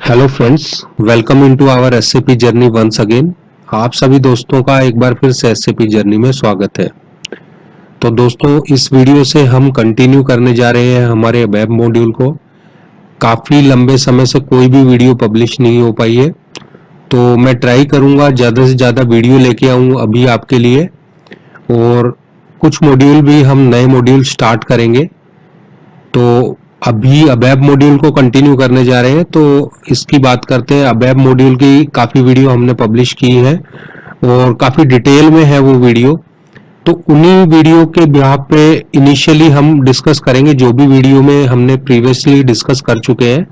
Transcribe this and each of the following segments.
Hello friends, welcome into our SAP journey once again. आप सभी दोस्तों का एक बार फिर से एसएपी जर्नी में स्वागत है। तो दोस्तों, इस वीडियो से हम कंटिन्यू करने जा रहे हैं हमारे वेब मॉड्यूल को। काफ़ी लंबे समय से कोई भी वीडियो पब्लिश नहीं हो पाई है, तो मैं ट्राई करूँगा ज़्यादा से ज़्यादा वीडियो लेके आऊँ अभी आपके लिए। और कुछ मॉड्यूल भी हम नए मॉड्यूल स्टार्ट करेंगे। तो अभी अबैब मॉड्यूल को कंटिन्यू करने जा रहे हैं, तो इसकी बात करते हैं। अबैब मॉड्यूल की काफ़ी वीडियो हमने पब्लिश की है और काफ़ी डिटेल में है वो वीडियो। तो उन्हीं वीडियो के बिहाफ पे इनिशियली हम डिस्कस करेंगे, जो भी वीडियो में हमने प्रीवियसली डिस्कस कर चुके हैं,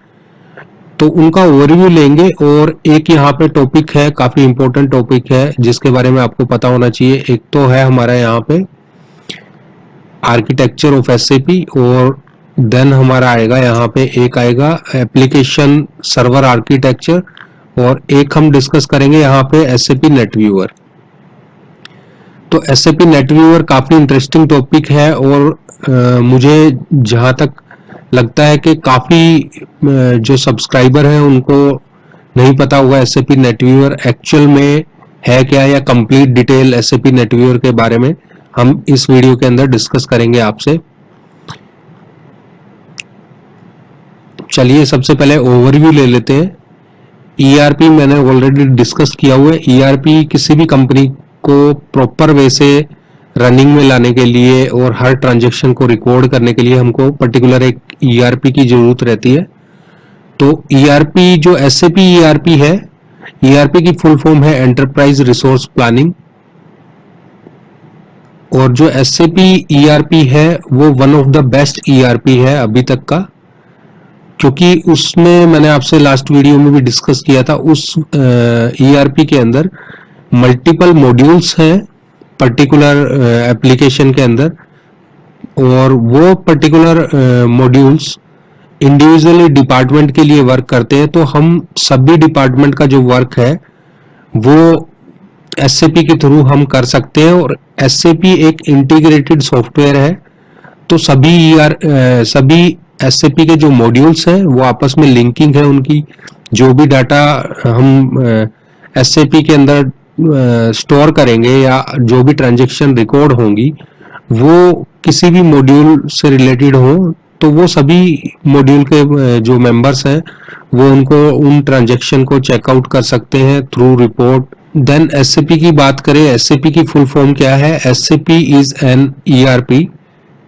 तो उनका ओवरव्यू लेंगे। और एक यहाँ पे टॉपिक है, काफ़ी इंपॉर्टेंट टॉपिक है जिसके बारे में आपको पता होना चाहिए। एक तो है हमारा यहाँ पे आर्किटेक्चर ऑफ एसएपी, और देन हमारा आएगा यहाँ पे एक आएगा एप्लीकेशन सर्वर आर्किटेक्चर, और एक हम डिस्कस करेंगे यहाँ पे एसएपी नेटव्यूअर। तो एसएपी नेटव्यूअर काफ़ी इंटरेस्टिंग टॉपिक है, और मुझे जहाँ तक लगता है कि काफ़ी जो सब्सक्राइबर हैं उनको नहीं पता होगा एसएपी नेटव्यूअर एक्चुअल में है क्या, या कंप्लीट डिटेल एसएपी नेटव्यूअर के बारे में हम इस वीडियो के अंदर डिस्कस करेंगे आपसे। चलिए सबसे पहले ओवरव्यू ले लेते हैं। ईआरपी मैंने ऑलरेडी डिस्कस किया हुआ है। ईआरपी किसी भी कंपनी को प्रॉपर वे से रनिंग में लाने के लिए और हर ट्रांजैक्शन को रिकॉर्ड करने के लिए हमको पर्टिकुलर एक ईआरपी की जरूरत रहती है। तो ईआरपी जो एसएपी ईआरपी है, ईआरपी की फुल फॉर्म है एंटरप्राइज रिसोर्स प्लानिंग। और जो एसएपी ईआरपी है वो one of the best ERP है अभी तक का, क्योंकि उसमें मैंने आपसे लास्ट वीडियो में भी डिस्कस किया था। उस ईआरपी के अंदर मल्टीपल मॉड्यूल्स हैं पर्टिकुलर एप्लीकेशन के अंदर, और वो पर्टिकुलर मॉड्यूल्स इंडिविजुअली डिपार्टमेंट के लिए वर्क करते हैं। तो हम सभी डिपार्टमेंट का जो वर्क है वो एसएपी के थ्रू हम कर सकते हैं। और एसएपी एक इंटीग्रेटेड सॉफ्टवेयर है, तो सभी एसएपी के जो मॉड्यूल्स हैं वो आपस में लिंकिंग है उनकी। जो भी डाटा हम एसएपी के अंदर स्टोर करेंगे या जो भी ट्रांजैक्शन रिकॉर्ड होंगी वो किसी भी मॉड्यूल से रिलेटेड हो, तो वो सभी मॉड्यूल के जो मेंबर्स हैं वो उनको उन ट्रांजैक्शन को चेकआउट कर सकते हैं थ्रू रिपोर्ट। देन एसएपी की बात करें, एसएपी की फुल फॉर्म क्या है? SAP is an ERP.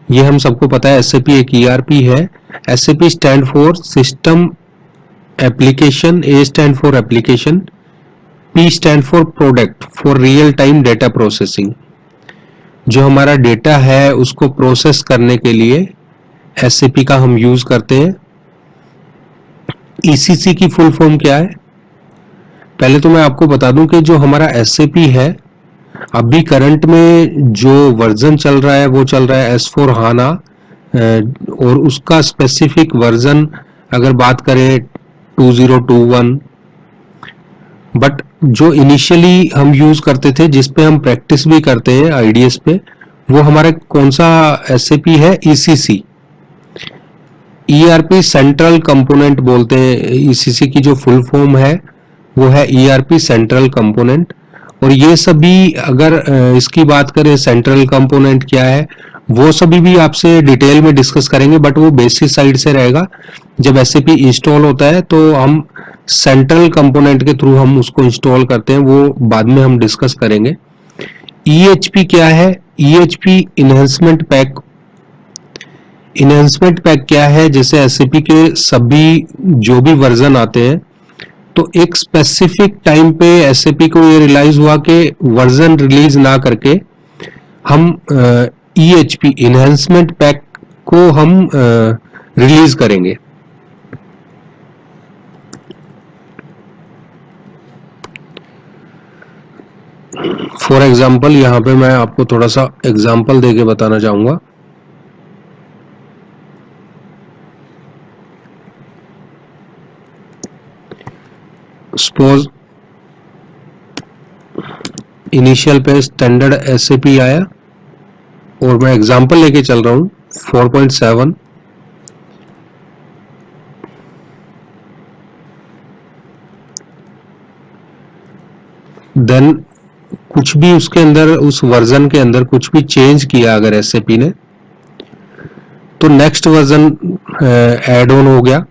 ये हम सबको पता है, एसएपी एक ईआरपी है। SAP stand for system application, A stand for application, P stand for product for real time data processing. जो हमारा डेटा है उसको प्रोसेस करने के लिए एसएपी का हम यूज करते हैं। ईसीसी की फुल फॉर्म क्या है? पहले तो मैं आपको बता दूं कि जो हमारा एसएपी है अभी करंट में जो वर्जन चल रहा है वो चल रहा है S4 हाना, और उसका स्पेसिफिक वर्जन अगर बात करें 2021। बट जो इनिशियली हम यूज करते थे, जिस पे हम प्रैक्टिस भी करते हैं आईडीएस पे, वो हमारा कौन सा एसएपी है? ईसीसी। ईआरपी सेंट्रल कंपोनेंट बोलते हैं। ईसीसी की जो फुल फॉर्म है वो है ईआरपी सेंट्रल कंपोनेंट। और ये सभी अगर इसकी बात करें सेंट्रल कंपोनेंट क्या है, वो सभी भी आपसे डिटेल में डिस्कस करेंगे, बट वो बेसिक साइड से रहेगा। जब एसएपी इंस्टॉल होता है तो हम सेंट्रल कंपोनेंट के थ्रू हम उसको इंस्टॉल करते हैं, वो बाद में हम डिस्कस करेंगे। ईएचपी क्या है? ईएचपी इनहेंसमेंट पैक। इनहेंसमेंट पैक क्या है? जैसे एसएपी के सभी जो भी वर्जन आते हैं, तो एक स्पेसिफिक टाइम पे एसएपी को ये रियलाइज हुआ कि वर्जन रिलीज ना करके हम ईएचपी इनहेंसमेंट पैक को हम रिलीज करेंगे। फॉर एग्जांपल यहाँ पे मैं आपको थोड़ा सा एग्जांपल देके बताना चाहूंगा। सपोज इनिशियल पे स्टैंडर्ड एसएपी आया, और मैं एग्जांपल लेके चल रहा हूँ 4.7। देन कुछ भी उसके अंदर, उस वर्जन के अंदर कुछ भी चेंज किया अगर एसएपी ने, तो नेक्स्ट वर्जन ऐड ऑन हो गया।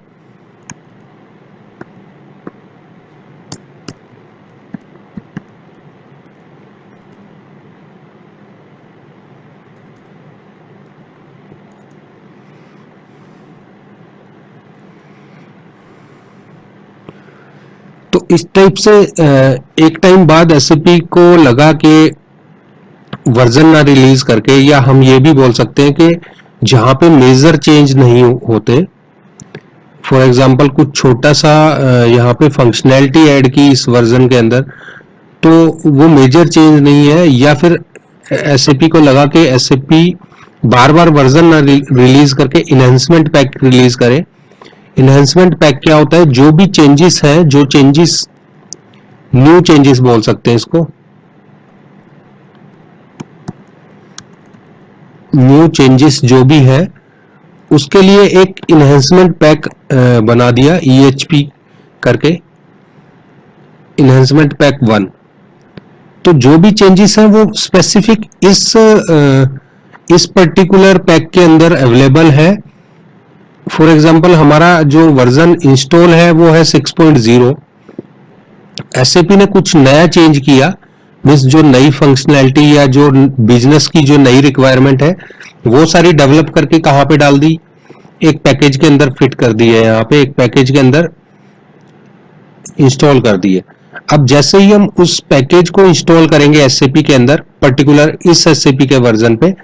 तो इस टाइप से एक टाइम बाद एसएपी को लगा कि वर्जन ना रिलीज करके, या हम ये भी बोल सकते हैं कि जहां पे मेजर चेंज नहीं होते, फॉर एग्जांपल कुछ छोटा सा यहाँ पे फंक्शनैलिटी ऐड की इस वर्जन के अंदर, तो वो मेजर चेंज नहीं है, या फिर एसएपी को लगा कि एसएपी बार बार वर्जन ना रिलीज करके इनहेंसमेंट पैक रिलीज करे। इनहेंसमेंट पैक क्या होता है, जो भी चेंजेस है, जो चेंजेस, न्यू चेंजेस बोल सकते हैं इसको, न्यू चेंजेस जो भी है उसके लिए एक इनहेंसमेंट पैक बना दिया EHP करके, इनहेंसमेंट पैक 1। तो जो भी चेंजेस हैं वो स्पेसिफिक इस पर्टिकुलर पैक के अंदर अवेलेबल है। फॉर एग्जांपल हमारा जो वर्जन इंस्टॉल है वो है 6.0, एसएपी ने कुछ नया चेंज किया, मींस जो नई फंक्शनैलिटी या जो बिजनेस की जो नई रिक्वायरमेंट है वो सारी डेवलप करके कहां पे डाल दी, एक पैकेज के अंदर फिट कर दी है, यहाँ पे एक पैकेज के अंदर इंस्टॉल कर दी है। अब जैसे ही हम उस पैकेज को इंस्टॉल करेंगे एसएपी के अंदर, पर्टिकुलर इस एसएपी के वर्जन पे,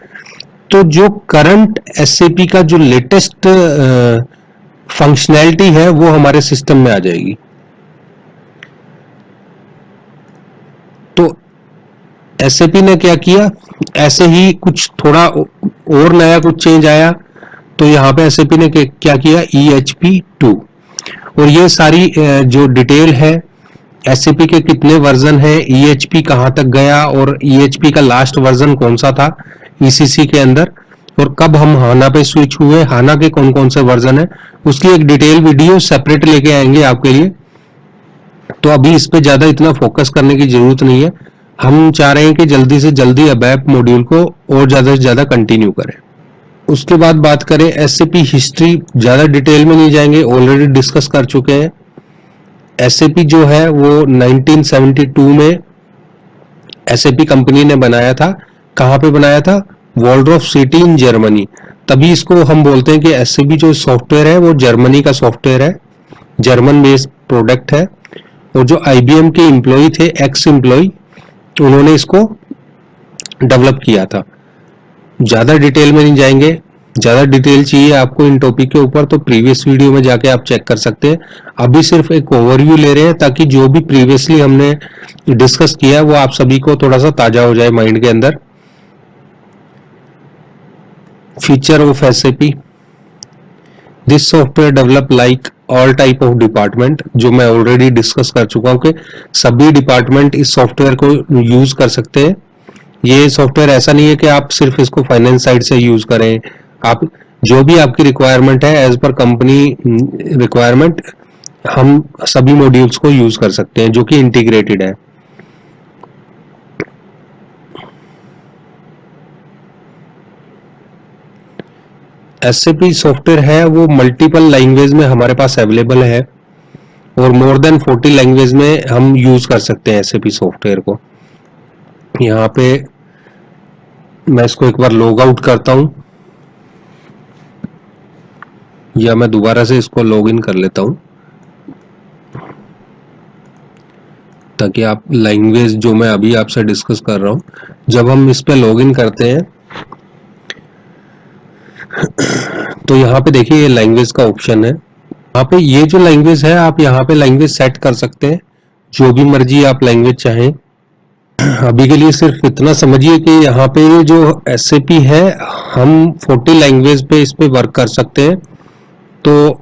तो जो करंट एसएपी का जो लेटेस्ट फंक्शनैलिटी है वो हमारे सिस्टम में आ जाएगी। तो एसएपी ने क्या किया, ऐसे ही कुछ थोड़ा और नया कुछ चेंज आया, तो यहाँ पे एसएपी ने क्या किया, EHP2, और ये सारी जो डिटेल है एसएपी के कितने वर्जन है, EHP कहां तक गया, और EHP का लास्ट वर्जन कौन सा था ECC के अंदर, और कब हम हाना पे स्विच हुए, हाना के कौन कौन से वर्जन है, उसकी एक डिटेल वीडियो सेपरेट लेके आएंगे आपके लिए। तो अभी इस पे ज्यादा इतना फोकस करने की जरूरत नहीं है, हम चाह रहे हैं कि जल्दी से जल्दी ABAP मॉड्यूल को और ज्यादा से ज्यादा कंटिन्यू करें। उसके बाद बात करें एसएपी हिस्ट्री, ज्यादा डिटेल में नहीं जाएंगे, ऑलरेडी डिस्कस कर चुके हैं। एसएपी जो है वो 1972 में एसएपी कंपनी ने बनाया था। कहां पे बनाया था, वॉल्ड्रॉफ सिटी इन जर्मनी। तभी इसको हम बोलते हैं कि एसएपी जो सॉफ्टवेयर है वो जर्मनी का सॉफ्टवेयर है, जर्मन बेस्ड प्रोडक्ट है, और जो IBM के एम्प्लॉय थे, एक्स एम्प्लॉय, उन्होंने इसको डेवलप किया था। ज्यादा डिटेल में नहीं जाएंगे, ज्यादा डिटेल चाहिए आपको इन टॉपिक के ऊपर तो प्रीवियस वीडियो में जाके आप चेक कर सकते हैं। अभी सिर्फ एक ओवरव्यू ले रहे हैं ताकि जो भी प्रीवियसली हमने डिस्कस किया है वो आप सभी को थोड़ा सा ताजा हो जाए माइंड के अंदर। Feature of SAP, this software develop like all type of department, जो मैं ऑलरेडी डिस्कस कर चुका हूं कि सभी डिपार्टमेंट इस सॉफ्टवेयर को यूज कर सकते हैं। ये सॉफ्टवेयर ऐसा नहीं है कि आप सिर्फ इसको फाइनेंस साइड से यूज करें, आप जो भी आपकी रिक्वायरमेंट है एज पर कंपनी रिक्वायरमेंट, हम सभी मॉड्यूल्स को यूज कर सकते हैं जो कि इंटीग्रेटेड है। एसएपी सॉफ्टवेयर है वो मल्टीपल लैंग्वेज में हमारे पास अवेलेबल है, और मोर देन 40 लैंग्वेज में हम यूज कर सकते हैं एसएपी सॉफ्टवेयर को। यहाँ पे मैं इसको एक बार लॉग आउट करता हूं, या मैं दोबारा से इसको लॉग इन कर लेता हूं ताकि आप लैंग्वेज जो मैं अभी आपसे डिस्कस कर रहा हूं, जब हम इस पे लॉग इन करते हैं तो यहाँ पे देखिए ये लैंग्वेज का ऑप्शन है। यहाँ पे ये जो लैंग्वेज है आप यहाँ पे लैंग्वेज सेट कर सकते हैं, जो भी मर्जी आप लैंग्वेज चाहें। अभी के लिए सिर्फ इतना समझिए कि यहाँ पे जो एसएपी है हम 40 लैंग्वेज पे इस पे वर्क कर सकते हैं। तो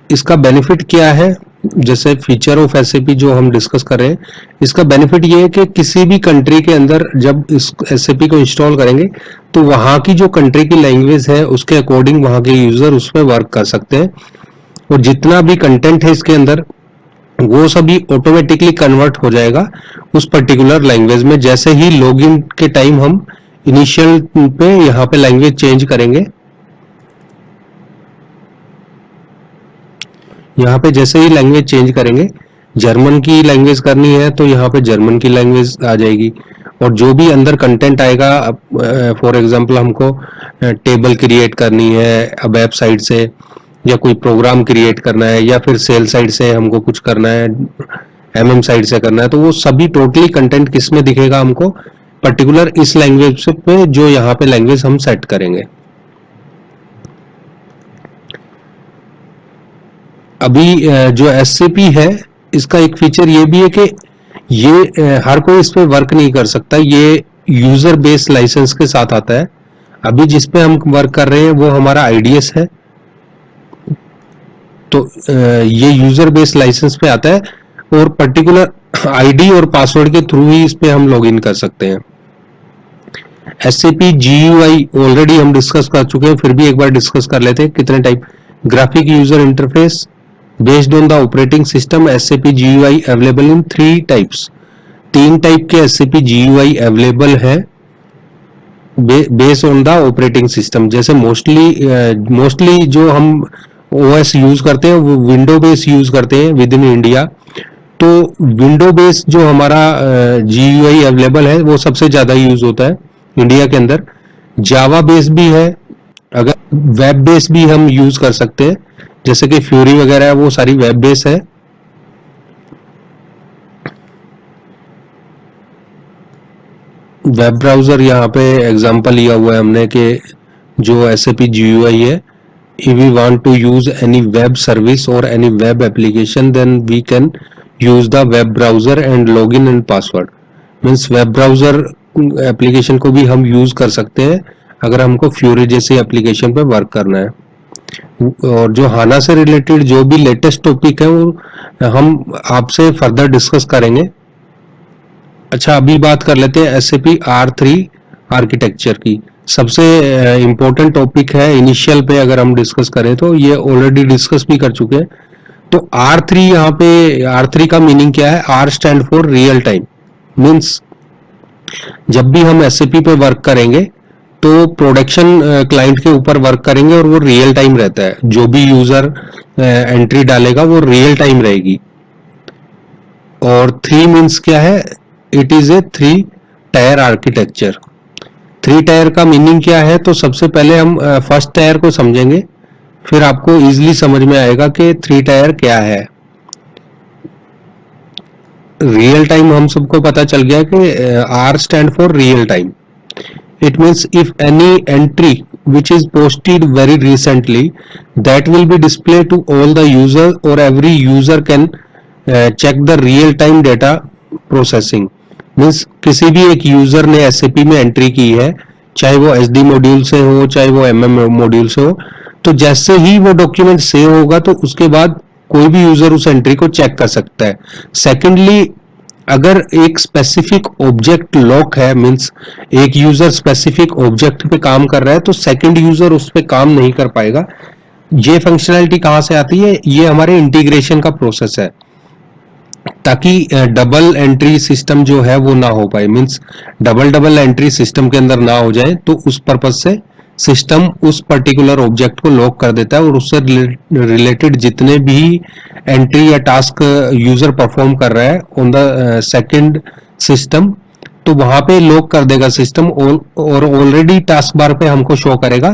इसका बेनिफिट क्या है, जैसे फीचर ऑफ एसएपी जो हम डिस्कस कर रहे हैं, इसका बेनिफिट ये है कि किसी भी कंट्री के अंदर जब इस एसएपी को इंस्टॉल करेंगे तो वहाँ की जो कंट्री की लैंग्वेज है उसके अकॉर्डिंग वहाँ के यूजर उस पर वर्क कर सकते हैं, और जितना भी कंटेंट है इसके अंदर वो सभी ऑटोमेटिकली कन्वर्ट हो जाएगा उस पर्टिकुलर लैंग्वेज में। जैसे ही लॉगिन के टाइम हम इनिशियल पे यहाँ पे लैंग्वेज चेंज करेंगे, यहाँ पे जैसे ही लैंग्वेज चेंज करेंगे, जर्मन की लैंग्वेज करनी है तो यहाँ पे जर्मन की लैंग्वेज आ जाएगी। और जो भी अंदर कंटेंट आएगा, फॉर एग्जांपल हमको टेबल क्रिएट करनी है वेब साइट से, या कोई प्रोग्राम क्रिएट करना है, या फिर सेल साइड से हमको कुछ करना है, एमएम साइड से करना है, तो वो सभी टोटली कंटेंट किस में दिखेगा हमको, पर्टिकुलर इस लैंग्वेज पे, जो यहाँ पे लैंग्वेज हम सेट करेंगे। अभी जो SAP है, इसका एक फीचर ये भी है कि ये हर कोई इस पे वर्क नहीं कर सकता, ये यूजर बेस लाइसेंस के साथ आता है। अभी जिस पे हम वर्क कर रहे हैं वो हमारा IDS है, तो ये यूजर बेस लाइसेंस पे आता है, और पर्टिकुलर ID और पासवर्ड के थ्रू ही इस पे हम लॉग इन कर सकते हैं। SAP GUI ऑलरेडी हम डिस्कस कर चुके हैं, फिर भी एक बार डिस्कस कर लेते हैं। कितने type? Graphic user interface based on the operating system, SAP GUI available in 3 types. 3 type के SAP GUI अवेलेबल है based on the operating system. जैसे मोस्टली जो हम OS यूज करते हैं वो विंडो बेस यूज करते हैं विद इन इंडिया, तो विंडो बेस जो हमारा GUI अवेलेबल है वो सबसे ज्यादा यूज होता है इंडिया के अंदर। जावा बेस भी है, अगर वेब बेस भी हम यूज कर सकते हैं, जैसे कि फ्यूरी वगैरह है, वो सारी वेब बेस है। वेब ब्राउजर यहाँ पे एग्जांपल लिया हुआ है हमने कि जो SAP GUI है, if we want to use any web service or any web application, then we can use the web browser and login and password। Means web browser application को भी हम यूज कर सकते हैं अगर हमको फ्यूरी जैसी एप्लीकेशन पे वर्क करना है। और जो हाना से रिलेटेड जो भी लेटेस्ट टॉपिक है वो हम आपसे फर्दर डिस्कस करेंगे। अच्छा, अभी बात कर लेते हैं SAP R3 आर्किटेक्चर की। सबसे इम्पोर्टेंट टॉपिक है इनिशियल पे, अगर हम डिस्कस करें तो ये ऑलरेडी डिस्कस भी कर चुके हैं। तो R3, यहाँ पे R3 का मीनिंग क्या है? R stand for real time. Means जब भी हम SAP पे वर्क करेंगे तो प्रोडक्शन क्लाइंट के ऊपर वर्क करेंगे और वो रियल टाइम रहता है। जो भी यूजर एंट्री डालेगा वो रियल टाइम रहेगी। और 3 मीन्स क्या है? It is a 3 tier architecture. 3 tyre का मीनिंग क्या है? तो सबसे पहले हम फर्स्ट टायर को समझेंगे, फिर आपको इजीली समझ में आएगा कि 3 टायर क्या है। रियल टाइम हम सबको पता चल गया कि R stand for real time. It means if any entry which is posted very recently, that will be displayed to all the user, or every user can check the real time data processing। Means किसी भी एक user ने SAP में entry की है, चाहे वो SD module से हो चाहे वो MM मॉड्यूल से हो, तो जैसे ही वो डॉक्यूमेंट सेव होगा तो उसके बाद कोई भी यूजर उस एंट्री को चेक कर सकता है। सेकेंडली, अगर एक स्पेसिफिक ऑब्जेक्ट लॉक है, मींस एक यूजर स्पेसिफिक ऑब्जेक्ट पे काम कर रहा है, तो सेकंड यूजर उस पे काम नहीं कर पाएगा। ये फंक्शनैलिटी कहां से आती है? ये हमारे इंटीग्रेशन का प्रोसेस है, ताकि डबल एंट्री सिस्टम जो है वो ना हो पाए। मींस डबल एंट्री सिस्टम के अंदर ना हो जाए, तो उस पर्पज से सिस्टम उस पर्टिकुलर ऑब्जेक्ट को लॉक कर देता है, और उससे रिलेटेड जितने भी एंट्री या टास्क यूजर परफॉर्म कर रहा है ऑन द सेकंड सिस्टम, तो वहां पे लॉक कर देगा सिस्टम। और ऑलरेडी टास्क बार पे हमको शो करेगा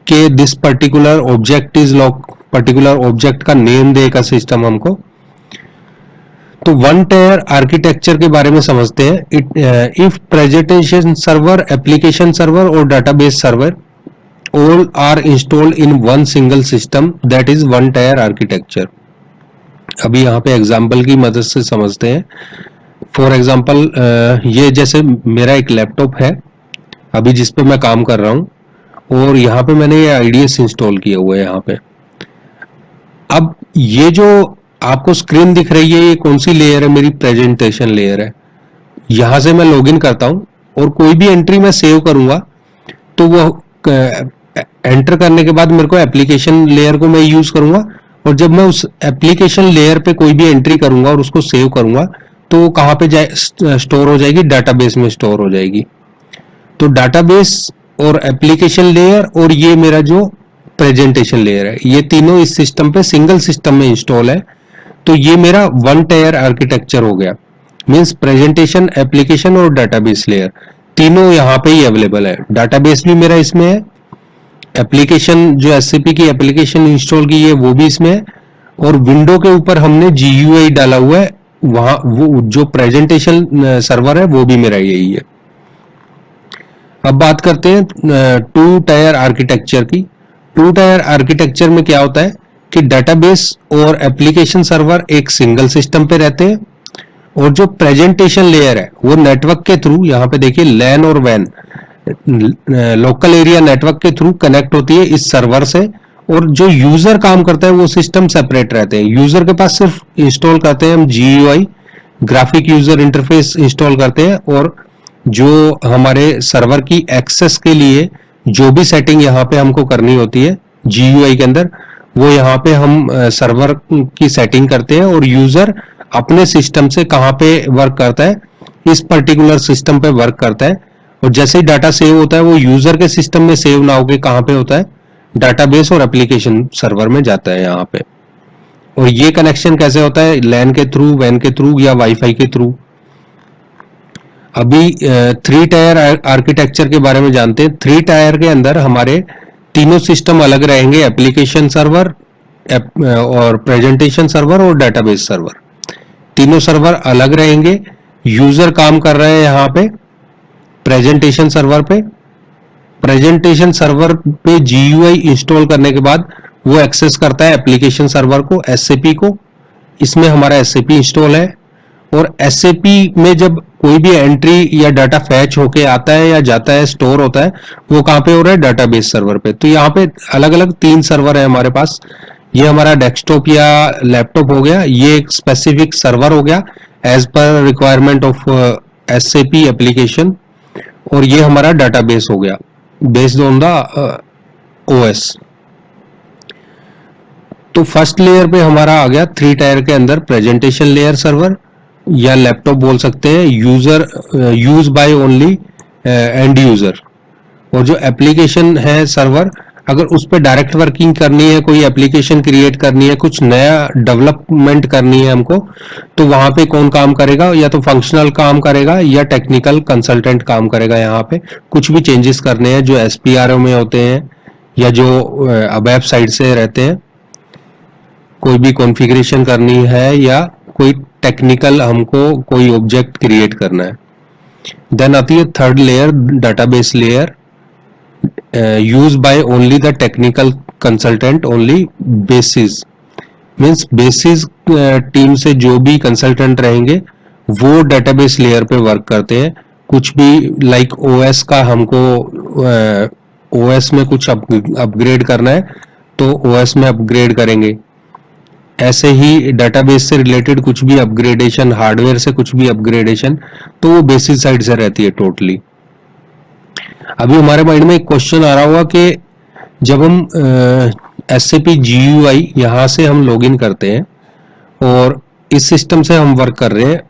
कि this particular object is lock. Particular object का नेम देगा सिस्टम हमको। तो 1 टायर आर्किटेक्चर के बारे में समझते हैं। If presentation server, application server और database server all are installed in one single system, that is 1 tier architecture। अभी यहाँ पे एग्जाम्पल की मदद से समझते हैं। फॉर एग्जाम्पल, ये जैसे मेरा एक लैपटॉप है अभी जिस पे मैं काम कर रहा हूँ, और यहाँ पे मैंने ये IDS इंस्टॉल किया हुआ है यहाँ पे। अब ये जो आपको स्क्रीन दिख रही है, ये कौन सी लेयर है? मेरी प्रेजेंटेशन लेयर है। यहाँ से मैं लॉगिन करता हूँ और कोई भी एंट्री मैं सेव करूंगा, तो वो एंटर करने के बाद मेरे को एप्लीकेशन लेयर को मैं यूज करूंगा, और जब मैं उस एप्लीकेशन लेयर पे कोई भी एंट्री करूंगा और उसको सेव करूंगा तो वो कहाँ पे स्टोर हो जाएगी, डाटाबेस में स्टोर हो जाएगी। तो डाटाबेस और एप्लीकेशन लेयर और ये मेरा जो प्रेजेंटेशन लेयर है, ये तीनों इस सिस्टम पे सिंगल सिस्टम में इंस्टॉल है। तो ये मेरा वन टायर आर्किटेक्चर हो गया। मींस प्रेजेंटेशन, एप्लीकेशन और डाटाबेस लेयर तीनों यहाँ पे ही अवेलेबल है। डाटाबेस भी मेरा इसमें है, एप्लीकेशन जो एसएपी की एप्लीकेशन इंस्टॉल की है वो भी इसमें है, और विंडो के ऊपर हमने जीयूआई डाला हुआ है, वहां वो जो प्रेजेंटेशन सर्वर है वो भी मेरा यही है। अब बात करते हैं टू टायर आर्किटेक्चर की। टू टायर आर्किटेक्चर में क्या होता है कि डाटाबेस और एप्लीकेशन सर्वर एक सिंगल सिस्टम पे रहते हैं, और जो प्रेजेंटेशन लेयर है वो नेटवर्क के थ्रू, यहाँ पे देखिए लैन और वैन, लोकल एरिया नेटवर्क के थ्रू कनेक्ट होती है इस सर्वर से। और जो यूजर काम करता है वो सिस्टम सेपरेट रहते हैं। यूजर के पास सिर्फ इंस्टॉल करते हैं हम GUI, graphic user interface install करते हैं, और जो हमारे सर्वर की एक्सेस के लिए जो भी सेटिंग यहाँ पे हमको करनी होती है जीयूआई के अंदर, वो यहाँ पे हम सर्वर की सेटिंग करते हैं, और यूजर अपने सिस्टम से कहाँ पे वर्क करता है, इस पर्टिकुलर सिस्टम पे वर्क करता है। और जैसे ही डाटा सेव होता है वो यूजर के सिस्टम में सेव ना होके कहाँ पे होता है, डाटाबेस और एप्लीकेशन सर्वर में जाता है यहाँ पे। और ये कनेक्शन कैसे होता है, लैन के थ्रू, वैन के थ्रू या वाईफाई के थ्रू। अभी थ्री टायर आर्किटेक्चर के बारे में जानते हैं। थ्री टायर के अंदर हमारे तीनों सिस्टम अलग रहेंगे, एप्लीकेशन सर्वर और प्रेजेंटेशन सर्वर और डाटाबेस सर्वर, तीनों सर्वर अलग रहेंगे। यूजर काम कर रहे हैं यहाँ पे प्रेजेंटेशन सर्वर पे। प्रेजेंटेशन सर्वर पे जीयूआई इंस्टॉल करने के बाद वो एक्सेस करता है एप्लीकेशन सर्वर को, एसएपी को। इसमें हमारा एसएपी इंस्टॉल है, और एसएपी में जब कोई भी एंट्री या डाटा फैच होके आता है या जाता है, स्टोर होता है, वो कहाँ पे हो रहा है, डाटाबेस सर्वर पे। तो यहाँ पे अलग अलग तीन सर्वर है हमारे पास। ये हमारा डेस्कटॉप या लैपटॉप हो गया, ये एक स्पेसिफिक सर्वर हो गया as per requirement of SAP application, और ये हमारा डाटाबेस हो गया बेस्ड ऑन द ओएस। तो फर्स्ट लेयर पे हमारा आ गया थ्री टायर के अंदर प्रेजेंटेशन लेयर सर्वर, या लैपटॉप बोल सकते हैं, user use by only and user. और जो एप्लीकेशन है सर्वर, अगर उस पर डायरेक्ट वर्किंग करनी है, कोई एप्लीकेशन क्रिएट करनी है, कुछ नया डेवलपमेंट करनी है हमको, तो वहां पे कौन काम करेगा, या तो फंक्शनल काम करेगा या टेक्निकल कंसल्टेंट काम करेगा। यहाँ पे कुछ भी चेंजेस करने हैं जो एसपीआरओ में होते हैं या जो वेब साइट से रहते हैं, कोई भी कॉन्फ़िगरेशन करनी है या कोई टेक्निकल हमको कोई ऑब्जेक्ट क्रिएट करना है। देन आती है third layer, database layer, use by only the technical consultant only. Basis means basis team से जो भी कंसल्टेंट रहेंगे वो डेटाबेस लेयर पे वर्क करते हैं। कुछ भी लाइक ओएस का हमको ओएस में कुछ अपग्रेड करना है तो ओएस में अपग्रेड करेंगे। ऐसे ही डेटाबेस से रिलेटेड कुछ भी अपग्रेडेशन, हार्डवेयर से कुछ भी अपग्रेडेशन, तो वो बेसिस साइड से रहती है टोटली। अभी हमारे माइंड में एक क्वेश्चन आ रहा होगा कि जब हम SAP GUI यहाँ से हम लॉगिन करते हैं और इस सिस्टम से हम वर्क कर रहे हैं,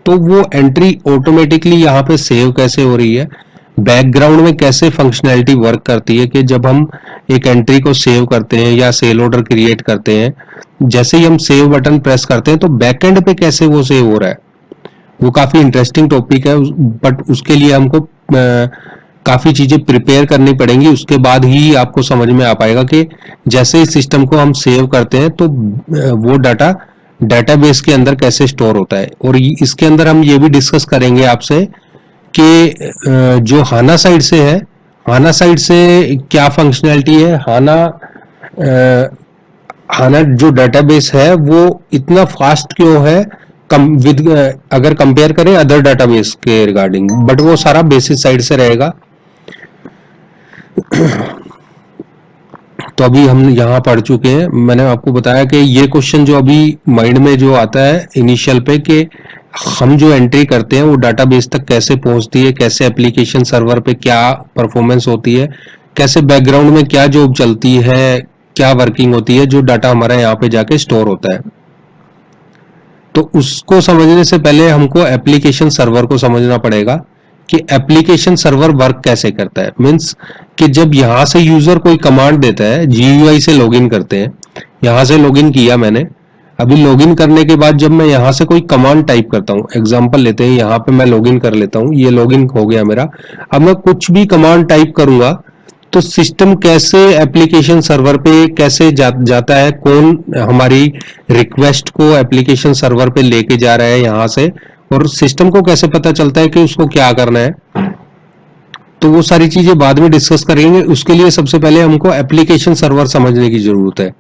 तो वो एंट्री ऑटोमेटिकली यहाँ पे सेव कैसे हो रही है, बैकग्राउंड में कैसे फंक्शनैलिटी वर्क करती है कि जब हम एक एंट्री को सेव करते हैं या सेल ऑर्डर क्रिएट करते हैं, जैसे ही हम सेव बटन प्रेस करते हैं तो बैकएंड पे कैसे वो सेव हो रहा है, वो काफी इंटरेस्टिंग टॉपिक है। बट उसके लिए हमको काफी चीजें प्रिपेयर करनी पड़ेंगी, उसके बाद ही आपको समझ में आ पाएगा कि जैसे इस सिस्टम को हम सेव करते हैं तो वो डाटा डेटाबेस के अंदर कैसे स्टोर होता है। और इसके अंदर हम ये भी डिस्कस करेंगे आपसे कि जो हाना साइड से है, हाना साइड से क्या फंक्शनैलिटी है, हाना जो डेटाबेस है वो इतना फास्ट क्यों है अगर कंपेयर करें अदर डेटाबेस के रिगार्डिंग, बट वो सारा बेसिस साइड से रहेगा। तो अभी हम यहाँ पढ़ चुके हैं, मैंने आपको बताया कि ये क्वेश्चन जो अभी माइंड में जो आता है इनिशियल पे कि हम जो एंट्री करते हैं वो डाटाबेस तक कैसे पहुंचती है, कैसे एप्लीकेशन सर्वर पे क्या परफॉर्मेंस होती है, कैसे बैकग्राउंड में क्या जॉब चलती है, क्या वर्किंग होती है, जो डाटा हमारा यहाँ पे जाके स्टोर होता है। तो उसको समझने से पहले हमको एप्लीकेशन सर्वर को समझना पड़ेगा कि एप्लीकेशन सर्वर वर्क कैसे करता है। मीन्स कि जब यहाँ से यूजर कोई कमांड देता है, GUI से लॉगिन करते हैं, यहाँ से लॉगिन किया मैंने, अभी लॉगिन करने के बाद जब मैं यहाँ से कोई कमांड टाइप करता हूँ, एग्जांपल लेते हैं, यहाँ पे मैं लॉगिन कर लेता हूँ, ये लॉगिन हो गया मेरा। अब मैं कुछ भी कमांड टाइप करूंगा तो सिस्टम कैसे एप्लीकेशन सर्वर पे कैसे जाता है, कौन हमारी रिक्वेस्ट को एप्लीकेशन सर्वर पे लेके जा रहा है यहाँ से, और सिस्टम को कैसे पता चलता है कि उसको क्या करना है। तो वो सारी चीजें बाद में डिस्कस करेंगे। उसके लिए सबसे पहले हमको एप्लीकेशन सर्वर समझने की जरूरत है।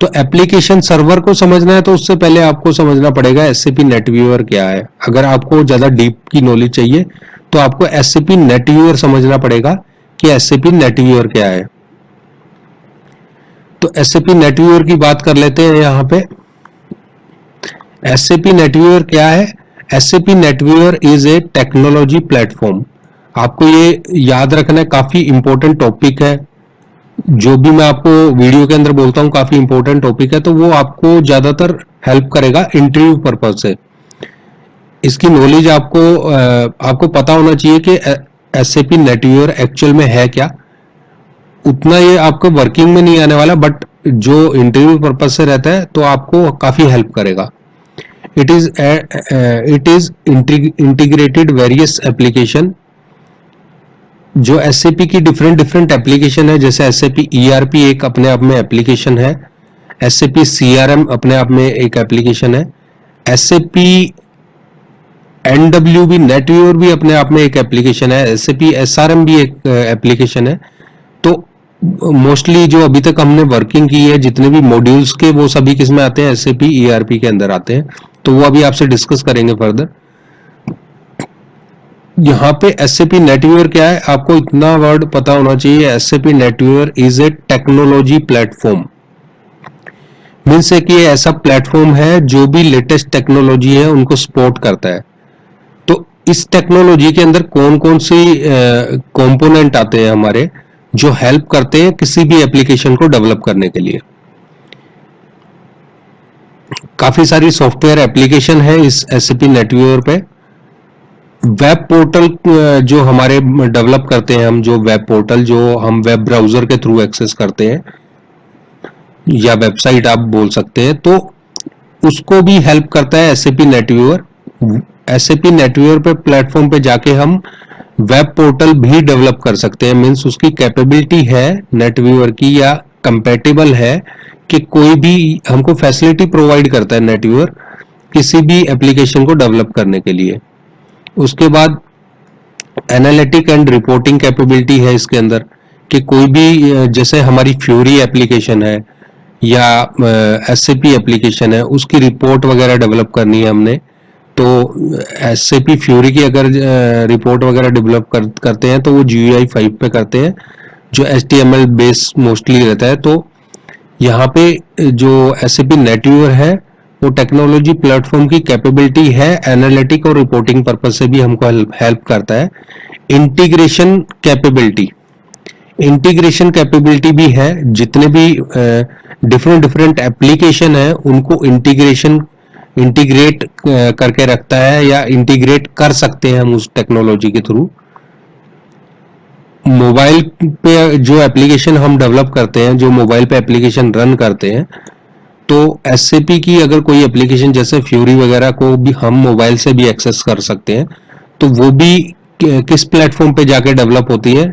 तो एप्लीकेशन सर्वर को समझना है तो उससे पहले आपको समझना पड़ेगा SAP नेटव्यूअर क्या है। अगर आपको ज्यादा डीप की नॉलेज चाहिए तो आपको SAP नेटव्यूअर समझना पड़ेगा कि SAP नेटव्यूअर क्या है। तो SAP नेटव्यूअर की बात कर लेते हैं। यहाँ पे SAP नेटव्यूअर क्या है? SAP NetWeaver is a technology platform. आपको ये याद रखना है, काफी इंपॉर्टेंट टॉपिक है। जो भी मैं आपको वीडियो के अंदर बोलता हूँ काफी इंपॉर्टेंट टॉपिक है, तो वो आपको ज्यादातर हेल्प करेगा इंटरव्यू पर्पज से। इसकी नॉलेज आपको पता होना चाहिए कि SAP नेटव्यूअर एक्चुअल में है क्या। उतना ये आपको वर्किंग में नहीं आने वाला, बट जो इंटरव्यू पर्पज से रहता है तो आपको काफी हेल्प करेगा। It is integrated various application. जो SAP की डिफरेंट एप्लीकेशन है, जैसे SAP ERP एक अपने आप में एप्लीकेशन है, SAP CRM अपने आप में एक एप्लीकेशन है, SAP NWB नेटव्यूअर भी अपने आप में एक एप्लीकेशन है, SAP SRM भी एक एप्लीकेशन है। तो मोस्टली जो अभी तक हमने वर्किंग की है, जितने भी मॉड्यूल्स के, वो सभी किस में आते हैं? SAP ERP के अंदर आते हैं। तो वो अभी आपसे डिस्कस करेंगे फर्दर। यहाँ पे SAP नेटव्यूअर क्या है, आपको इतना वर्ड पता होना चाहिए। SAP NetWeaver is a technology platform. Means है कि ये ऐसा प्लेटफॉर्म है जो भी लेटेस्ट टेक्नोलॉजी है उनको सपोर्ट करता है। तो इस टेक्नोलॉजी के अंदर कौन कौन सी कंपोनेंट आते हैं हमारे, जो हेल्प करते हैं किसी भी एप्लीकेशन को डेवलप करने के लिए। काफी सारी सॉफ्टवेयर एप्लीकेशन है इस SAP नेटव्यूअर पे। वेब पोर्टल जो हमारे डेवलप करते हैं हम, जो वेब पोर्टल जो हम वेब ब्राउजर के थ्रू एक्सेस करते हैं, या वेबसाइट आप बोल सकते हैं, तो उसको भी हेल्प करता है SAP नेटव्यूअर। SAP नेटव्यूअर पे प्लेटफॉर्म पे जाके हम वेब पोर्टल भी डेवलप कर सकते हैं। मीन्स उसकी कैपेबिलिटी है नेटव्यूअर की, या कंपैटिबल है कि कोई भी हमको फैसिलिटी प्रोवाइड करता है नेटव्यूअर किसी भी एप्लीकेशन को डेवलप करने के लिए। उसके बाद एनालिटिक एंड रिपोर्टिंग कैपेबिलिटी है इसके अंदर, कि कोई भी जैसे हमारी फ्यूरी एप्लीकेशन है या SAP एप्लीकेशन है, उसकी रिपोर्ट वगैरह डेवलप करनी है हमने, तो SAP फ्यूरी की अगर रिपोर्ट वगैरह डेवलप करते हैं तो वो GUI 5 पे करते हैं, जो HTML बेस मोस्टली रहता है। तो यहाँ पे जो SAP नेटव्यूअर है वो टेक्नोलॉजी प्लेटफॉर्म की कैपेबिलिटी है, एनालिटिक और रिपोर्टिंग पर्पज से भी हमको हेल्प करता है। इंटीग्रेशन कैपेबिलिटी भी है, जितने भी डिफरेंट एप्लीकेशन है उनको इंटीग्रेट करके रखता है, या इंटीग्रेट कर सकते हैं हम उस टेक्नोलॉजी के थ्रू। मोबाइल पे जो एप्लीकेशन हम डेवलप करते हैं, जो मोबाइल पे एप्लीकेशन रन करते हैं, तो SAP की अगर कोई एप्लीकेशन जैसे फ्यूरी वगैरह को भी हम मोबाइल से भी एक्सेस कर सकते हैं, तो वो भी किस प्लेटफॉर्म पे जाके डेवलप होती है?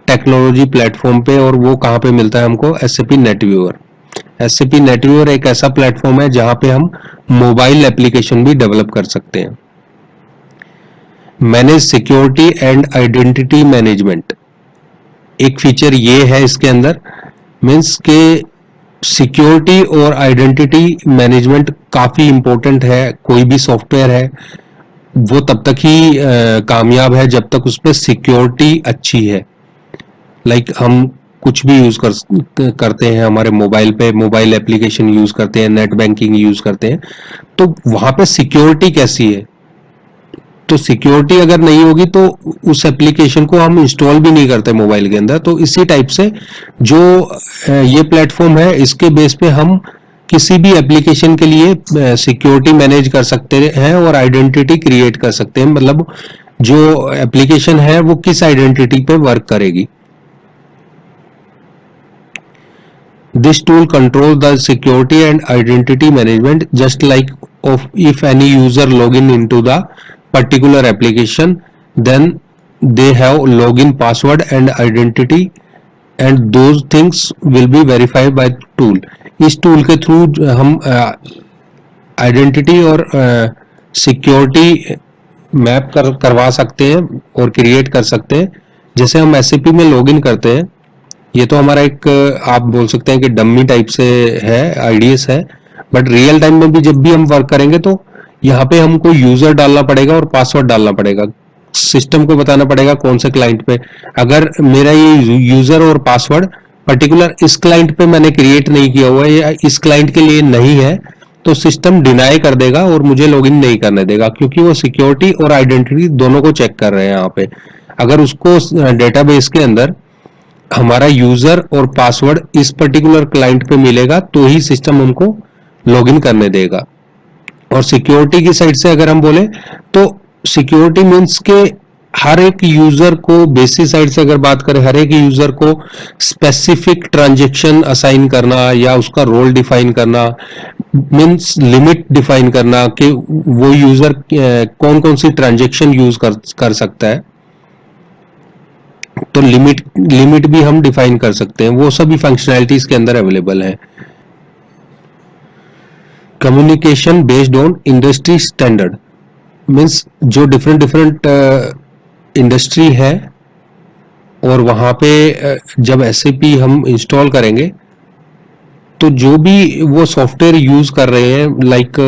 टेक्नोलॉजी प्लेटफॉर्म पे। और वो कहाँ पे मिलता है हमको? SAP नेटव्यूअर। SAP नेटव्यूअर एक ऐसा प्लेटफॉर्म है जहां पे हम मोबाइल एप्लीकेशन भी डेवलप कर सकते हैं। Manage security and identity management, एक फीचर ये है इसके अंदर। मीन्स के सिक्योरिटी और आइडेंटिटी मैनेजमेंट काफी इंपॉर्टेंट है। कोई भी सॉफ्टवेयर है वो तब तक ही कामयाब है जब तक उसमें सिक्योरिटी अच्छी है। लाइक हम कुछ भी यूज करते हैं हमारे मोबाइल पे, मोबाइल एप्लीकेशन यूज करते हैं, नेट बैंकिंग यूज करते हैं, तो वहां पे सिक्योरिटी कैसी है? तो सिक्योरिटी अगर नहीं होगी तो उस एप्लीकेशन को हम इंस्टॉल भी नहीं करते मोबाइल के अंदर। तो इसी टाइप से जो ये प्लेटफॉर्म है, इसके बेस पे हम किसी भी एप्लीकेशन के लिए सिक्योरिटी मैनेज कर सकते हैं और आइडेंटिटी क्रिएट कर सकते हैं, मतलब जो एप्लीकेशन है वो किस आइडेंटिटी पे वर्क करेगी। This tool controls the security and identity management just like of if any user login into the particular application, then they have login password and identity and those things will be verified by tool। इस tool के through हम identity और security map करवा सकते हैं और create कर सकते हैं। जैसे हम एसएपी में लॉगिन करते हैं, ये तो हमारा एक आप बोल सकते हैं कि डम्मी टाइप से है, आईडीएस है, बट रियल टाइम में भी जब भी हम वर्क करेंगे तो यहाँ पे हमको यूजर डालना पड़ेगा और पासवर्ड डालना पड़ेगा। सिस्टम को बताना पड़ेगा कौन से क्लाइंट पे, अगर मेरा ये यूजर और पासवर्ड पर्टिकुलर इस क्लाइंट पे मैंने क्रिएट नहीं किया हुआ है या इस क्लाइंट के लिए नहीं है, तो सिस्टम डिनाई कर देगा और मुझे लॉगिन नहीं करने देगा, क्योंकि वो सिक्योरिटी और आइडेंटिटी दोनों को चेक कर रहे हैं यहाँ पे। अगर उसको डेटाबेस के अंदर हमारा यूजर और पासवर्ड इस पर्टिकुलर क्लाइंट पे मिलेगा तो ही सिस्टम हमको लॉगिन करने देगा। और सिक्योरिटी की साइड से अगर हम बोले तो सिक्योरिटी मीन्स के हर एक यूजर को, बेसिक साइड से अगर बात करें, हर एक यूजर को स्पेसिफिक ट्रांजैक्शन असाइन करना या उसका रोल डिफाइन करना, मीन्स लिमिट डिफाइन करना कि वो यूजर कौन कौन सी ट्रांजैक्शन यूज कर सकता है, तो लिमिट भी हम डिफाइन कर सकते हैं। वो सभी फंक्शनैलिटीज के अंदर अवेलेबल है। Communication based on industry standard means जो डिफरेंट इंडस्ट्री है और वहां पे जब एसएपी हम इंस्टॉल करेंगे तो जो भी वो सॉफ्टवेयर यूज कर रहे हैं, like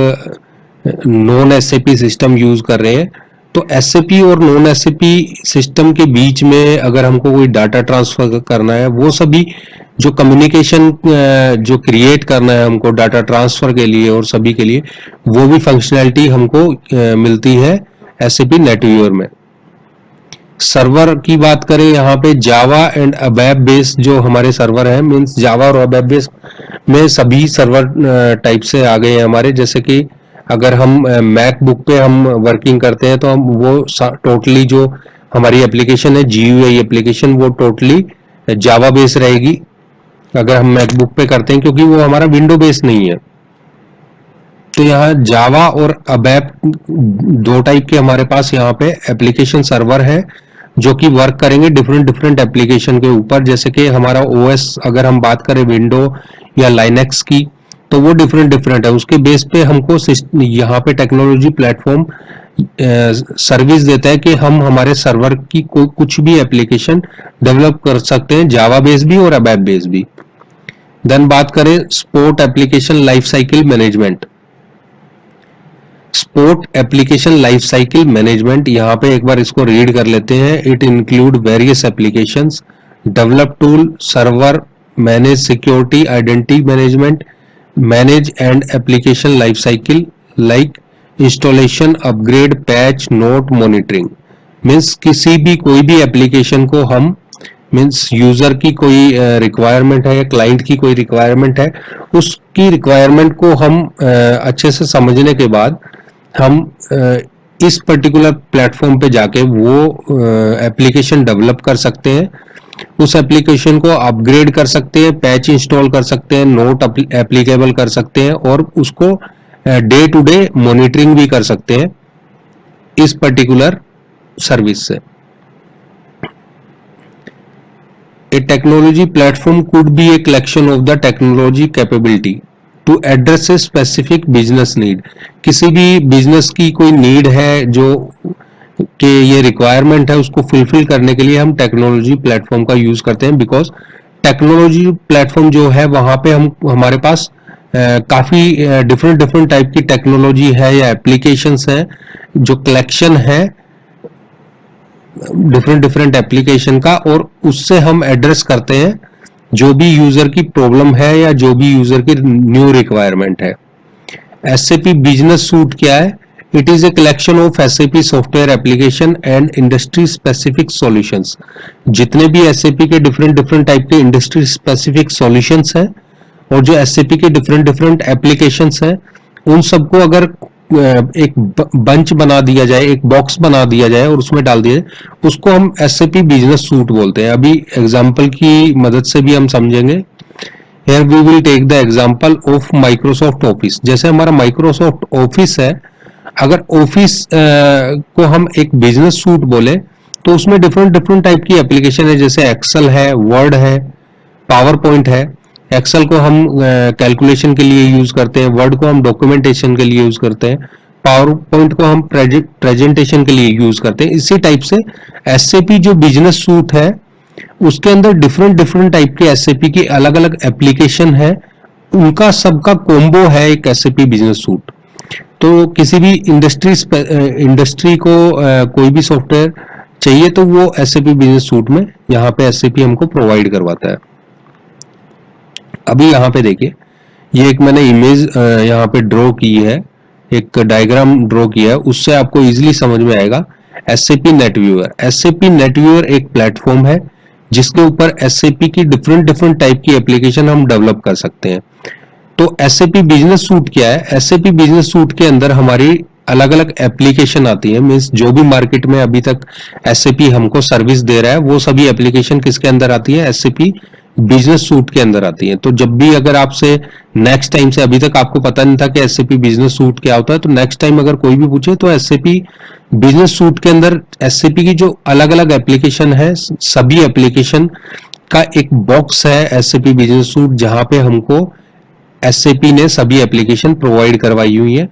non SAP system use कर रहे हैं, तो एसएपी और नॉन एसएपी सिस्टम के बीच में अगर हमको कोई डाटा ट्रांसफर करना है, वो सभी जो कम्युनिकेशन जो क्रिएट करना है हमको डाटा ट्रांसफर के लिए और सभी के लिए, वो भी फंक्शनैलिटी हमको मिलती है एसएपी नेटवीवर में। सर्वर की बात करें, यहाँ पे जावा एंड अबैप बेस्ड जो हमारे सर्वर है, मीन्स जावा और अबैप बेस्ड में सभी सर्वर टाइप से आ गए हैं हमारे। जैसे कि अगर हम मैकबुक पे हम वर्किंग करते हैं तो हम वो टोटली जो हमारी एप्लीकेशन है जीयूआई एप्लीकेशन, वो टोटली जावा बेस्ड रहेगी अगर हम मैकबुक पे करते हैं, क्योंकि वो हमारा विंडो बेस्ड नहीं है। तो यहाँ जावा और अबैप दो टाइप के हमारे पास यहाँ पे एप्लीकेशन सर्वर है जो कि वर्क करेंगे डिफरेंट एप्लीकेशन के ऊपर। जैसे कि हमारा ओएस अगर हम बात करें विंडो या लाइनेक्स की, तो वो डिफरेंट है, उसके बेस पे हमको यहाँ पे टेक्नोलॉजी प्लेटफॉर्म सर्विस देता है कि हम हमारे सर्वर की कोई कुछ भी एप्लीकेशन डेवलप कर सकते हैं, जावा बेस भी और अबैप बेस भी। देन बात करें sport application life cycle management. Sport application life cycle management, यहाँ पे एक बार इसको रीड कर लेते हैं। It include various applications, develop tool, server, manage security, identity management, manage and application life cycle like installation, upgrade, patch, note, monitoring. Means किसी भी कोई भी एप्लीकेशन को हम, मीन्स यूजर की कोई रिक्वायरमेंट है या क्लाइंट की कोई रिक्वायरमेंट है, उसकी रिक्वायरमेंट को हम अच्छे से समझने के बाद हम इस पर्टिकुलर प्लेटफॉर्म पे जाके वो एप्लीकेशन डेवलप कर सकते हैं, उस एप्लीकेशन को अपग्रेड कर सकते हैं, पैच इंस्टॉल कर सकते हैं, नोट एप्लीकेबल कर सकते हैं और उसको डे टू डे मॉनिटरिंग भी कर सकते हैं इस पर्टिकुलर सर्विस से। A technology platform could be a collection of the technology capability to address a specific business need। किसी भी बिजनेस की कोई नीड है जो कि ये रिक्वायरमेंट है, उसको फुलफिल करने के लिए हम टेक्नोलॉजी प्लेटफॉर्म का यूज करते हैं। बिकॉज टेक्नोलॉजी प्लेटफॉर्म जो है वहां पे हमारे पास काफी डिफरेंट टाइप की टेक्नोलॉजी है या एप्लीकेशंस है जो कलेक्शन है डिफरेंट एप्लीकेशन का, और उससे हम एड्रेस करते हैं जो भी यूजर की प्रॉब्लम है या जो भी यूजर की न्यू रिक्वायरमेंट है। एसएपी बिजनेस सूट क्या है? It is a collection of SAP software application and industry specific solutions. जितने भी SAP के डिफरेंट डिफरेंट टाइप के इंडस्ट्री स्पेसिफिक सॉल्यूशंस हैं और जो SAP के डिफरेंट डिफरेंट एप्लीकेशंस हैं, उन सबको अगर एक बंच बना दिया जाए, एक बॉक्स बना दिया जाए और उसमें डाल दिया जाए, उसको हम SAP बिजनेस सूट बोलते हैं। अभी एग्जांपल की मदद से भी हम समझेंगे। Here we will take the example of Microsoft Office। जैसे हमारा Microsoft Office है, अगर ऑफिस को हम एक बिजनेस सूट बोले तो उसमें डिफरेंट डिफरेंट टाइप की एप्लीकेशन है, जैसे एक्सेल है, वर्ड है, पावर पॉइंट है। एक्सेल को हम कैलकुलेशन के लिए यूज करते हैं, वर्ड को हम डॉक्यूमेंटेशन के लिए यूज करते हैं, पावर पॉइंट को हम प्रेजेंटेशन के लिए यूज करते हैं। इसी टाइप से SAP जो बिजनेस सूट है उसके अंदर डिफरेंट डिफरेंट टाइप के SAP की अलग अलग एप्लीकेशन है, उनका सबका कॉम्बो है एक SAP बिजनेस सूट। तो किसी भी इंडस्ट्री को कोई भी सॉफ्टवेयर चाहिए तो वो SAP बिजनेस सूट में यहाँ पे SAP हमको प्रोवाइड करवाता है। अभी यहाँ पे देखिए, ये एक मैंने इमेज यहाँ पे ड्रॉ की है, एक डायग्राम ड्रॉ किया है, उससे आपको इजीली समझ में आएगा। SAP नेटव्यूअर, SAP नेटव्यूअर एक प्लेटफॉर्म है जिसके ऊपर SAP की डिफरेंट डिफरेंट टाइप की एप्लीकेशन हम डेवलप कर सकते हैं। तो SAP बिजनेस सूट क्या है? SAP बिजनेस सूट के अंदर हमारी अलग अलग एप्लीकेशन आती है, मीन्स जो भी मार्केट में अभी तक SAP हमको सर्विस दे रहा है वो सभी एप्लीकेशन किसके अंदर आती है? SAP बिजनेस सूट के अंदर आती है। तो जब भी अगर आपसे नेक्स्ट टाइम से, अभी तक आपको पता नहीं था कि SAP बिजनेस सूट क्या होता है, तो नेक्स्ट टाइम अगर कोई भी पूछे तो SAP बिजनेस सूट के अंदर SAP की जो अलग अलग एप्लीकेशन है, सभी एप्लीकेशन का एक बॉक्स है SAP बिजनेस सूट, जहां पे हमको SAP ने सभी एप्लीकेशन प्रोवाइड करवाई हुई है।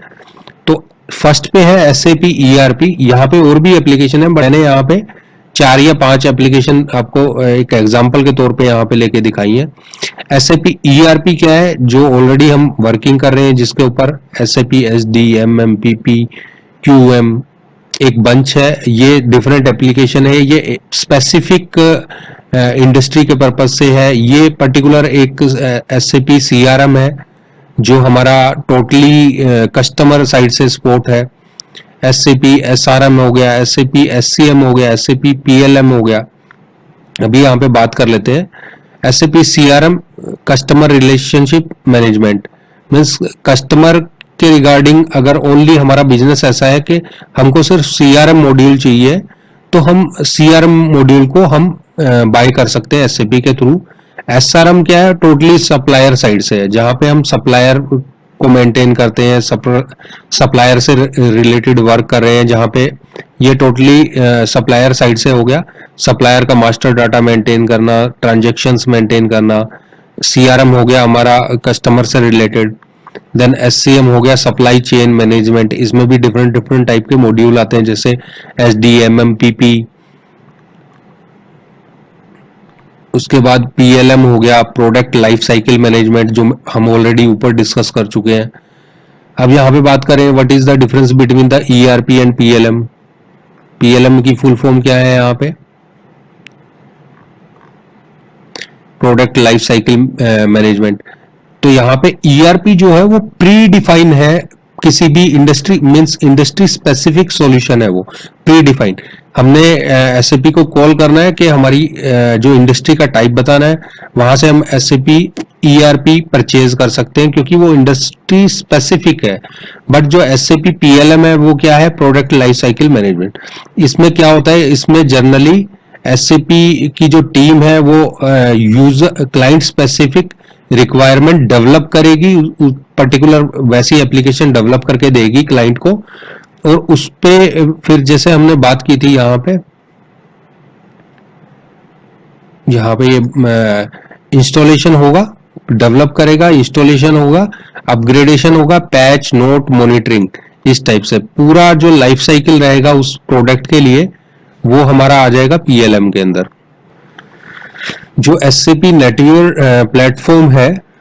तो फर्स्ट पे है SAP ERP। यहाँ पे और भी एप्लीकेशन है, मैंने यहाँ पे 4 या 5 एप्लीकेशन आपको एक एग्जांपल के तौर पे यहाँ पे लेके दिखाई है। SAP ERP क्या है? जो ऑलरेडी हम वर्किंग कर रहे हैं, जिसके ऊपर SAP SD, MMPP, QM एक बंच है। ये डिफरेंट एप्लीकेशन है, ये स्पेसिफिक इंडस्ट्री के पर्पज से है। ये पर्टिकुलर एक SAP CRM है जो हमारा टोटली कस्टमर साइड से सपोर्ट है। SAP SRM हो गया, SAP SCM हो गया, SAP PLM हो गया। अभी यहाँ पे बात कर लेते हैं SAP CRM, customer relationship management. Means customer के रिगार्डिंग अगर ओनली हमारा बिजनेस ऐसा है कि हमको सिर्फ CRM मॉड्यूल चाहिए, तो हम CRM मॉड्यूल को हम बाय कर सकते हैं SAP के थ्रू। SRM क्या है? टोटली सप्लायर साइड से है, जहां पे हम सप्लायर को मेंटेन करते हैं, सप्लायर से रिलेटेड वर्क कर रहे हैं, जहां पे ये टोटली सप्लायर साइड से हो गया। सप्लायर का मास्टर डाटा मेंटेन करना, ट्रांजैक्शंस मेंटेन करना। CRM हो गया हमारा कस्टमर से रिलेटेड। देन SCM हो गया सप्लाई चेन मैनेजमेंट। इसमें भी डिफरेंट डिफरेंट टाइप के मॉड्यूल आते हैं, जैसे SD, MMPP। उसके बाद PLM हो गया, प्रोडक्ट लाइफ साइकिल मैनेजमेंट, जो हम ऑलरेडी ऊपर डिस्कस कर चुके हैं। अब यहाँ पे बात करें what is the difference between the ERP and PLM। PLM की फुल फॉर्म क्या है? यहाँ पे प्रोडक्ट लाइफ साइकिल मैनेजमेंट। तो यहाँ पे ERP जो है वो प्री डिफाइन है, किसी भी industry means industry specific solution है, वो प्री डिफाइन। हमने SAP को कॉल करना है कि हमारी जो इंडस्ट्री का टाइप बताना है, वहां से हम SAP ERP परचेज कर सकते हैं, क्योंकि वो इंडस्ट्री स्पेसिफिक है। बट जो SAP PLM है वो क्या है? Product life cycle management. इसमें क्या होता है? इसमें जनरली SAP की जो टीम है वो user client specific requirement develop करेगी, पर्टिकुलर वैसी एप्लीकेशन डेवलप करके देगी क्लाइंट को, और उस पे फिर जैसे हमने बात की थी यहाँ पे ये इंस्टॉलेशन होगा, डेवलप करेगा, इंस्टॉलेशन होगा, अपग्रेडेशन होगा, पैच, नोट, मॉनिटरिंग। इस टाइप से पूरा जो लाइफ साइकिल रहेगा उस प्रोडक्ट के लिए, वो हमारा आ जाएगा PLM के अंदर। जो SAP नेटव्यूअर प्लेटफॉर्म है,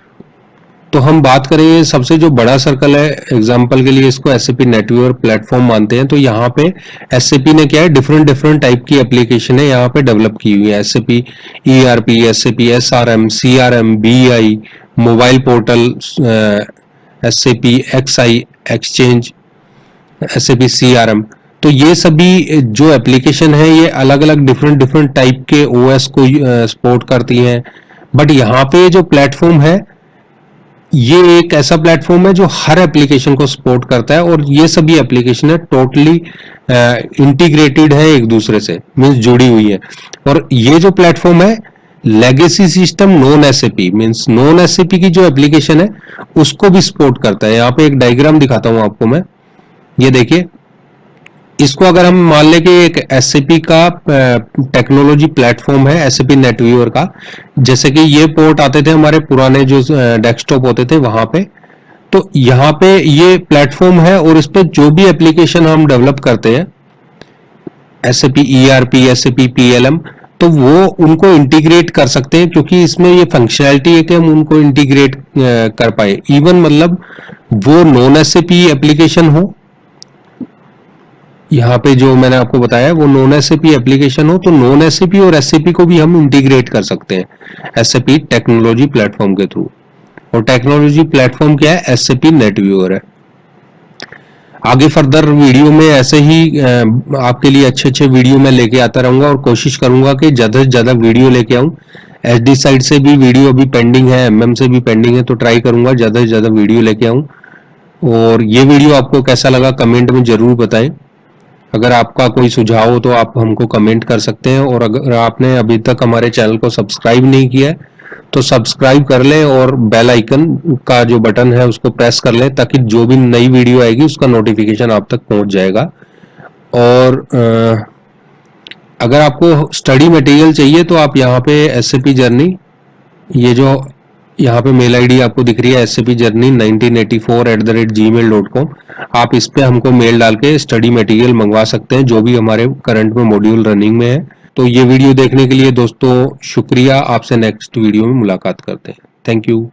तो हम बात करें सबसे जो बड़ा सर्कल है, एग्जांपल के लिए इसको SAP नेटव्यूअर प्लेटफॉर्म मानते हैं। तो यहाँ पे SAP ने क्या है? डिफरेंट डिफरेंट टाइप की एप्लीकेशन है यहाँ पे डेवलप की हुई है। SAP ERP, SAP SRM, CRM, BI, mobile portal, SAP XI exchange, SAP CRM। तो ये सभी जो एप्लीकेशन है ये अलग अलग डिफरेंट टाइप के OS को सपोर्ट करती हैं। बट यहाँ पे जो प्लेटफॉर्म है ये एक ऐसा प्लेटफॉर्म है जो हर एप्लीकेशन को सपोर्ट करता है, और ये सभी एप्लीकेशन है टोटली इंटीग्रेटेड है एक दूसरे से, मीन्स जुड़ी हुई है। और ये जो प्लेटफॉर्म है legacy system non SAP, means non SAP की जो एप्लीकेशन है उसको भी सपोर्ट करता है। यहाँ पे एक डायग्राम दिखाता हूं आपको मैं, ये देखिए। इसको अगर हम मान लें कि एक एसएपी का टेक्नोलॉजी प्लेटफॉर्म है, एसएपी नेटव्यूअर का, जैसे कि ये पोर्ट आते थे हमारे पुराने जो डेस्कटॉप होते थे वहां पे, तो यहाँ पे ये प्लेटफॉर्म है और इस पे जो भी एप्लीकेशन हम डेवलप करते हैं एसएपी ईआरपी, एसएपी पीएलएम, तो वो उनको इंटीग्रेट कर सकते हैं, क्योंकि इसमें ये फंक्शनैलिटी है कि हम उनको इंटीग्रेट कर पाए। इवन मतलब वो नॉन एसएपी एप्लीकेशन हो, यहाँ पे जो मैंने आपको बताया वो नॉन एसएपी एप्लीकेशन हो, तो नॉन एसएपी और एसएपी को भी हम इंटीग्रेट कर सकते हैं एसएपी टेक्नोलॉजी प्लेटफॉर्म के थ्रू। और टेक्नोलॉजी प्लेटफॉर्म क्या है? एसएपी नेटव्यूअर है। आगे फर्दर वीडियो में ऐसे ही आपके लिए अच्छे अच्छे वीडियो में लेके आता रहूंगा, और कोशिश करूंगा कि ज्यादा से ज्यादा वीडियो लेके आऊं। एसडी साइड से भी वीडियो अभी पेंडिंग है, एमएम से भी पेंडिंग है, तो ट्राई करूंगा ज्यादा से ज्यादा वीडियो लेके आऊं। और ये वीडियो आपको कैसा लगा कमेंट में जरूर बताएं। अगर आपका कोई सुझाव हो तो आप हमको कमेंट कर सकते हैं, और अगर आपने अभी तक हमारे चैनल को सब्सक्राइब नहीं किया है तो सब्सक्राइब कर लें, और बेल आइकन का जो बटन है उसको प्रेस कर लें, ताकि जो भी नई वीडियो आएगी उसका नोटिफिकेशन आप तक पहुंच जाएगा। और अगर आपको स्टडी मटेरियल चाहिए तो आप यहाँ पे एसएपी जर्नी, ये जो यहाँ पे मेल आईडी आपको दिख रही है SAP Journey 1984@gmail.com, आप इस पे हमको मेल डाल के स्टडी मटेरियल मंगवा सकते हैं जो भी हमारे करंट में मॉड्यूल रनिंग में है। तो ये वीडियो देखने के लिए दोस्तों शुक्रिया। आपसे नेक्स्ट वीडियो में मुलाकात करते हैं। Thank you.